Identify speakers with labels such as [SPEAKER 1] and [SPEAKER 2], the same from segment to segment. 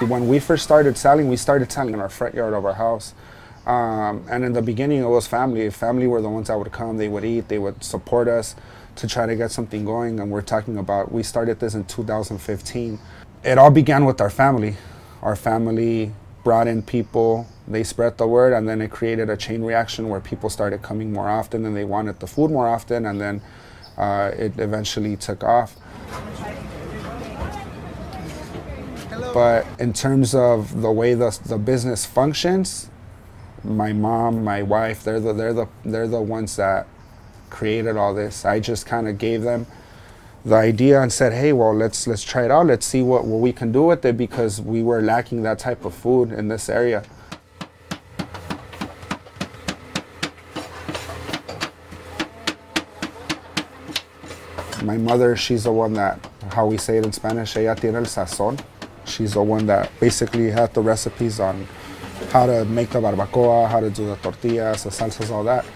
[SPEAKER 1] When we first started selling in our front yard of our house. And in the beginning, it was family. Family were the ones that would come, they would eat, they would support us to try to get something going. And we're talking about, we started this in 2015. It all began with our family. Our family brought in people, they spread the word, and then it created a chain reaction where people started coming more often and they wanted the food more often, and then it eventually took off. But in terms of the way the business functions, my mom, my wife, they're the ones that created all this. I just kind of gave them the idea and said, hey, well, let's try it out. Let's see what we can do with it, because we were lacking that type of food in this area. My mother, she's the one that, how we say it in Spanish, ella tiene el sazón. She's the one that basically had the recipes on how to make the barbacoa, how to do the tortillas, the salsas, all that.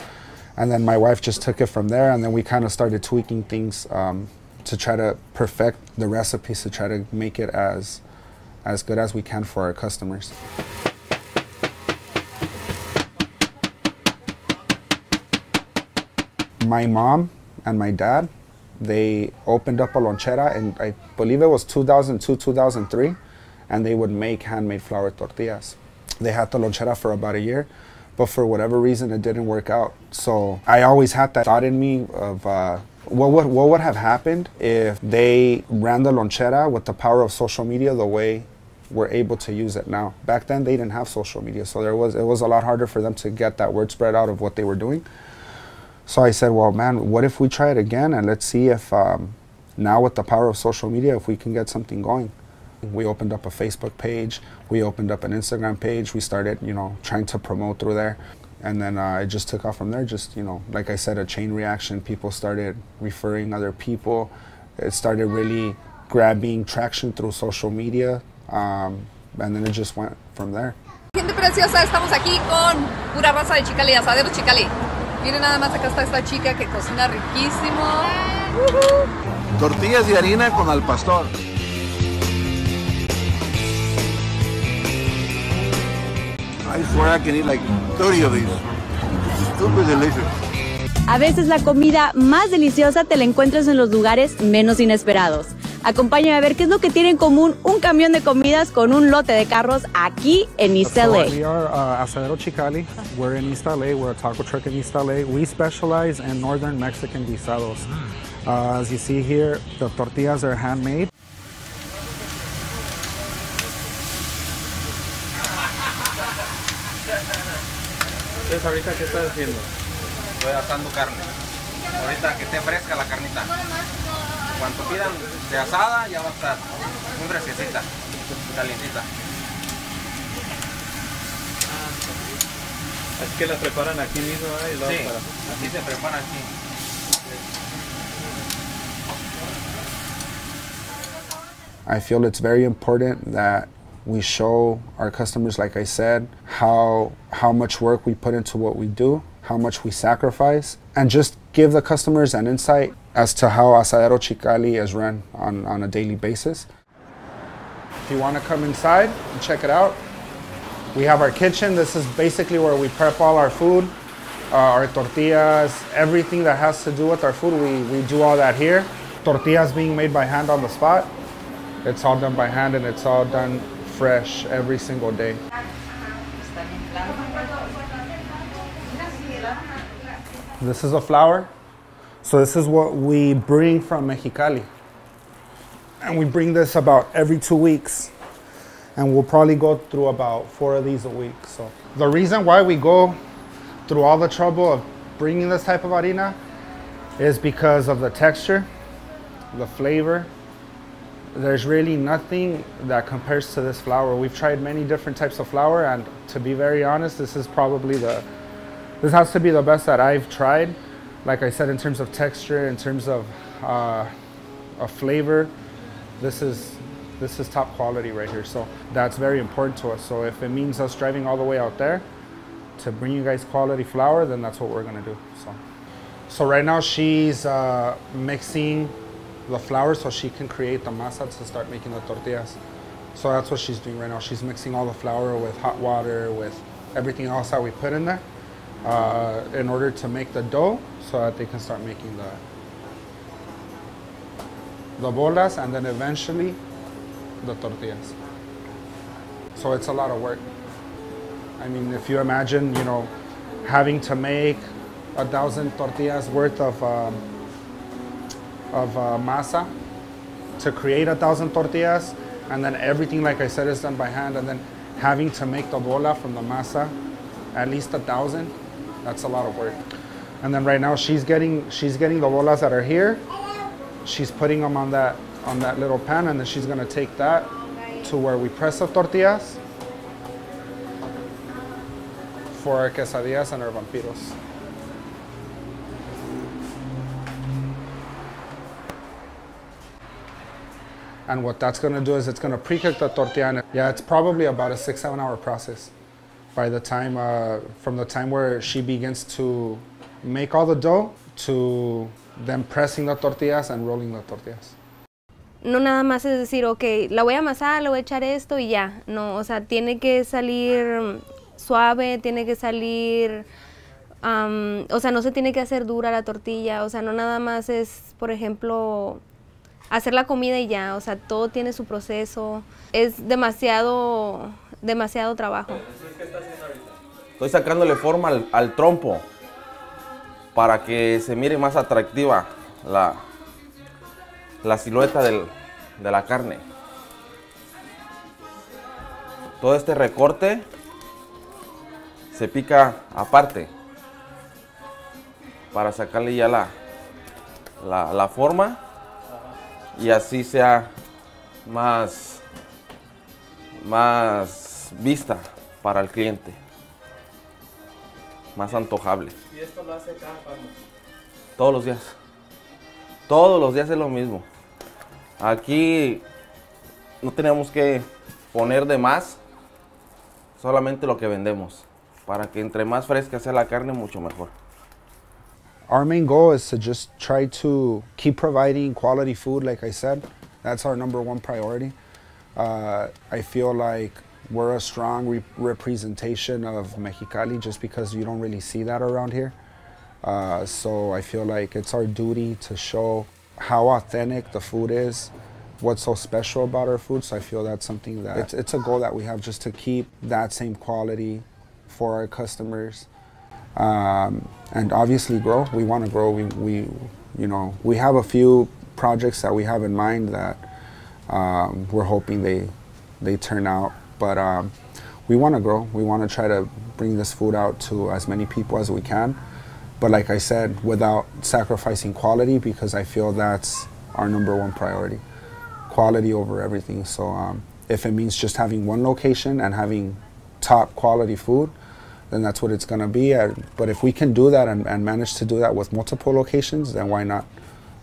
[SPEAKER 1] And then my wife just took it from there, and then we kind of started tweaking things to try to perfect the recipes, to try to make it as good as we can for our customers. My mom and my dad, they opened up a lonchera, and I believe it was 2002, 2003, and they would make handmade flour tortillas. They had the lonchera for about a year, but for whatever reason, it didn't work out. So I always had that thought in me of what would have happened if they ran the lonchera with the power of social media the way we're able to use it now. Back then, they didn't have social media, so it was a lot harder for them to get that word spread out of what they were doing. So I said, well, man, what if we try it again, and let's see if now with the power of social media, if we can get something going. We opened up a Facebook page, we opened up an Instagram page, we started, trying to promote through there. And then it just took off from there. Just, like I said, a chain reaction. People started referring other people. It started really grabbing traction through social media. And then it just went from there.
[SPEAKER 2] Gente preciosa, estamos aquí con pura raza de Chikali, Asadero Chikali. Miren nada más, acá está esta chica que cocina riquísimo.
[SPEAKER 3] Tortillas de harina con al pastor. I swear I can eat like 30 of these. Super delicious.
[SPEAKER 4] A veces la comida más deliciosa te la encuentras en los lugares menos inesperados. Acompáñame a ver qué es lo que tiene en común un camión de comidas con un lote de carros aquí en East LA.
[SPEAKER 1] We are Asadero Chikali. We're in East LA. We're a taco truck in East LA. We specialize in northern Mexican guisados. As you see here, the tortillas are handmade.
[SPEAKER 5] Entonces, ¿ahorita qué estás haciendo? Estoy asando carne. Ahorita que esté fresca la carnita. Cuando pidan de asada, ya va a estar muy fresquecita, calientita. Así que la preparan aquí mismo, ¿eh? Y luego sí, así se prepara aquí.
[SPEAKER 1] I feel it's very important that we show our customers, like I said, how much work we put into what we do, how much we sacrifice, and just give the customers an insight as to how Asadero Chikali is run on a daily basis. If you want to come inside and check it out, we have our kitchen. This is basically where we prep all our food, our tortillas, everything that has to do with our food, we do all that here. Tortillas being made by hand on the spot. It's all done by hand, and it's all done fresh every single day. This is a flour. So this is what we bring from Mexicali. And we bring this about every 2 weeks. And we'll probably go through about 4 of these a week. So the reason why we go through all the trouble of bringing this type of harina is because of the texture, the flavor. There's really nothing that compares to this flour. We've tried many different types of flour, and to be very honest, this is probably this has to be the best that I've tried. Like I said, in terms of texture, in terms of a flavor, this is top quality right here. So that's very important to us. So if it means us driving all the way out there to bring you guys quality flour, then that's what we're gonna do. So right now she's mixing the flour so she can create the masa to start making the tortillas. So that's what she's doing right now. She's mixing all the flour with hot water, with everything else that we put in there in order to make the dough so that they can start making the bolas and then eventually the tortillas. So it's a lot of work. I mean, if you imagine, you know, having to make 1,000 tortillas worth of masa to create 1,000 tortillas, and then everything, like I said, is done by hand, and then having to make the bola from the masa, at least 1,000, that's a lot of work. And then right now she's getting the bolas that are here, she's putting them on that little pan, and then she's gonna take that to where we press the tortillas for our quesadillas and our vampiros. And what that's going to do is it's going to pre-cook the tortilla. And yeah, it's probably about a 6-7 hour process by the time, from the time where she begins to make all the dough to then pressing the tortillas and rolling the tortillas.
[SPEAKER 6] No nada más es decir, ok, la voy a amasar, le voy a echar esto y ya. No, o sea, tiene que salir suave, tiene que salir, o sea, no se tiene que hacer dura la tortilla. O sea, no nada más es, por ejemplo, hacer la comida y ya, o sea, todo tiene su proceso. Es demasiado trabajo.
[SPEAKER 5] Estoy sacándole forma al trompo para que se mire más atractiva la silueta de la carne. Todo este recorte se pica aparte para sacarle ya la forma y así sea más vista para el cliente, más antojable. ¿Y esto lo hace cada cuándo? Todos los días. Todos los días es lo mismo. Aquí no tenemos que poner de más, solamente lo que vendemos, para que entre más fresca sea la carne, mucho mejor.
[SPEAKER 1] Our main goal is to just try to keep providing quality food, like I said. That's our #1 priority. I feel like we're a strong representation of Mexicali just because you don't really see that around here. So I feel like it's our duty to show how authentic the food is, what's so special about our food. So I feel that's something that it's a goal that we have, just to keep that same quality for our customers. And obviously grow. We want to grow. We have a few projects that we have in mind that we're hoping they turn out. But we want to grow. We want to try to bring this food out to as many people as we can. But like I said, without sacrificing quality, because I feel that's our #1 priority. Quality over everything. So if it means just having one location and having top quality food, then that's what it's going to be. But if we can do that and manage to do that with multiple locations, then why not?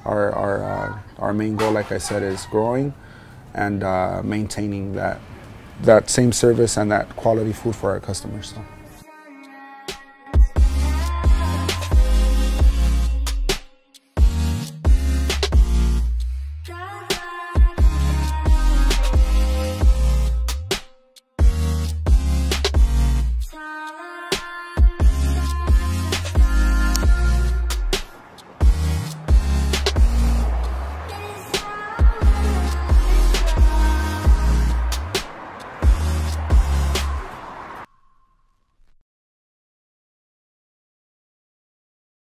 [SPEAKER 1] Our main goal, like I said, is growing and maintaining that same service and that quality food for our customers. So.